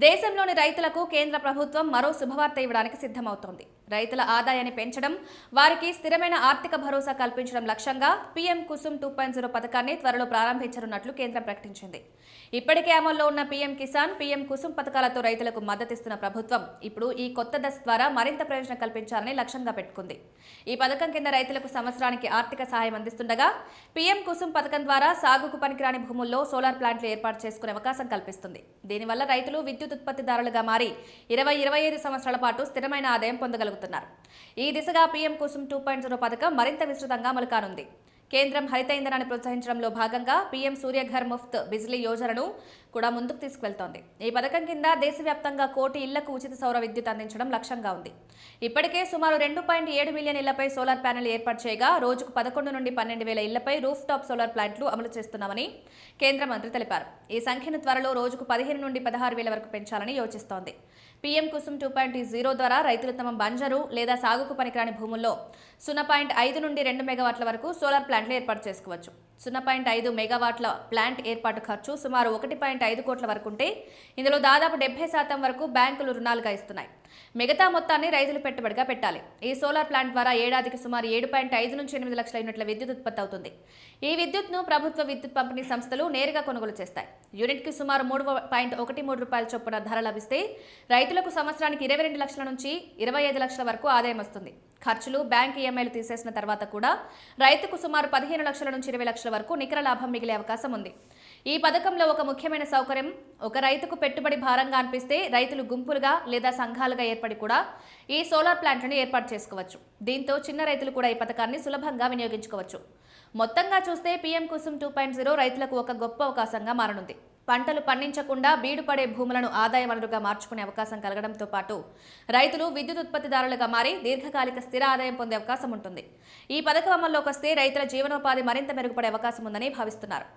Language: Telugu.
దేశంలోని రైతులకు కేంద్ర ప్రభుత్వం మరో శుభవార్త ఇవ్వడానికి సిద్ధమవుతోంది. రైతుల ఆదాయాన్ని పెంచడం, వారికి స్థిరమైన ఆర్థిక భరోసా కల్పించడం లక్ష్యంగా పీఎం కుసుమ్ 2.0 పథకాన్ని త్వరలో ప్రారంభించనున్నట్లు కేంద్రం ప్రకటించింది. ఇప్పటికే అమల్లో ఉన్న పీఎం కిసాన్, పీఎం కుసుమ్ పథకాలతో రైతులకు మద్దతిస్తున్న ప్రభుత్వం ఇప్పుడు ఈ కొత్త దశ ద్వారా మరింత ప్రయోజనం కల్పించాలని లక్ష్యంగా పెట్టుకుంది. ఈ పథకం కింద రైతులకు సంవత్సరానికి ఆర్థిక సహాయం అందిస్తుండగా పీఎం కుసుమ్ పథకం ద్వారా సాగుకు పనికిరాని భూముల్లో సోలార్ ప్లాంట్లు ఏర్పాటు చేసుకునే అవకాశం కల్పిస్తుంది. దీనివల్ల రైతులు విద్యుత్ ఉత్పత్తిదారులుగా మారి 20-25 సంవత్సరాల పాటు స్థిరమైన ఆదాయం పొందగలుగుతున్నారు. ఈ దిశగా పీఎం కుసుమ్ 2.0 పథకం మరింత విస్తృతంగా అమలు కానుంది. కేంద్రం హరిత ఇంధనాన్ని ప్రోత్సహించడంలో భాగంగా పీఎం సూర్యఘర్ ముఫ్త్ బిజ్లీ యోజనను కూడా ముందుకు తీసుకువెళ్తోంది. ఈ పథకం కింద దేశవ్యాప్తంగా 1 కోటి ఇళ్లకు ఉచిత సౌర విద్యుత్ అందించడం లక్ష్యంగా ఉంది. ఇప్పటికే సుమారు 2.7 మిలియన్ ఇళ్లపై సోలార్ ప్యానెల్ ఏర్పాటు చేయగా రోజుకు 11 నుండి 12 వేల ఇళ్లపై రూఫ్ టాప్ సోలార్ ప్లాంట్లు అమలు చేస్తున్నామని కేంద్ర మంత్రి తెలిపారు. ఈ సంఖ్యను త్వరలో రోజుకు 15 నుండి 16 వేల వరకు పెంచాలని యోచిస్తోంది. పీఎం కుసుమ్ 2.0 ద్వారా రైతులు తమ బంజరు లేదా సాగుకు పనికిరాని భూముల్లో 0.5 నుండి 2 మెగావాట్ల వరకు సోలార్ ప్లాంట్లు ఏర్పాటు చేసుకోవచ్చు. 0.5 మెగావాట్ల ప్లాంట్ ఏర్పాటు ఖర్చు సుమారు 1.5 కోట్ల వరకు ఉంటే ఇందులో దాదాపు 70% వరకు బ్యాంకులు రుణాలుగా ఇస్తున్నాయి. మిగతా మొత్తాన్ని రైతులు పెట్టుబడిగా పెట్టాలి. ఈ సోలార్ ప్లాంట్ ద్వారా ఏడాదికి సుమారు 7.5 నుంచి 8 లక్షల యూనిట్ల విద్యుత్ ఉత్పత్తి అవుతుంది. ఈ విద్యుత్ను ప్రభుత్వ విద్యుత్ పంపిణీ సంస్థలు నేరుగా కొనుగోలు చేస్తాయి. యూనిట్కి సుమారు 3.13 రూపాయల చొప్పున ధర లభిస్తే రైతులకు సంవత్సరానికి 22 లక్షల నుంచి 25 లక్షల వరకు ఆదాయం వస్తుంది. ఖర్చులు, బ్యాంక్ ఈఎంఐలు తీసేసిన తర్వాత కూడా రైతుకు సుమారు 15 లక్షల నుంచి 20 లక్షల వరకు నికర లాభం మిగిలే అవకాశం ఉంది. ఈ పథకంలో ఒక ముఖ్యమైన సౌకర్యం, ఒక రైతుకు పెట్టుబడి భారంగా అనిపిస్తే రైతులు గుంపులుగా లేదా సంఘాలుగా ఏర్పడి కూడా ఈ సోలార్ ప్లాంట్లను ఏర్పాటు చేసుకోవచ్చు. దీంతో చిన్న రైతులు కూడా ఈ పథకాన్ని సులభంగా వినియోగించుకోవచ్చు. మొత్తంగా చూస్తే పీఎం కుసుమ్ 2.0 రైతులకు ఒక గొప్ప అవకాశంగా మారనుంది. పంటలు పండించకుండా బీడుపడే భూములను ఆదాయ వనరుగా మార్చుకునే అవకాశం కలగడంతో పాటు రైతులు విద్యుత్ ఉత్పత్తిదారులుగా మారి దీర్ఘకాలిక స్థిర ఆదాయం పొందే అవకాశం ఉంటుంది. ఈ పథకం అమల్లోకి వస్తే రైతుల జీవనోపాధి మరింత మెరుగుపడే అవకాశం ఉందని భావిస్తున్నారు.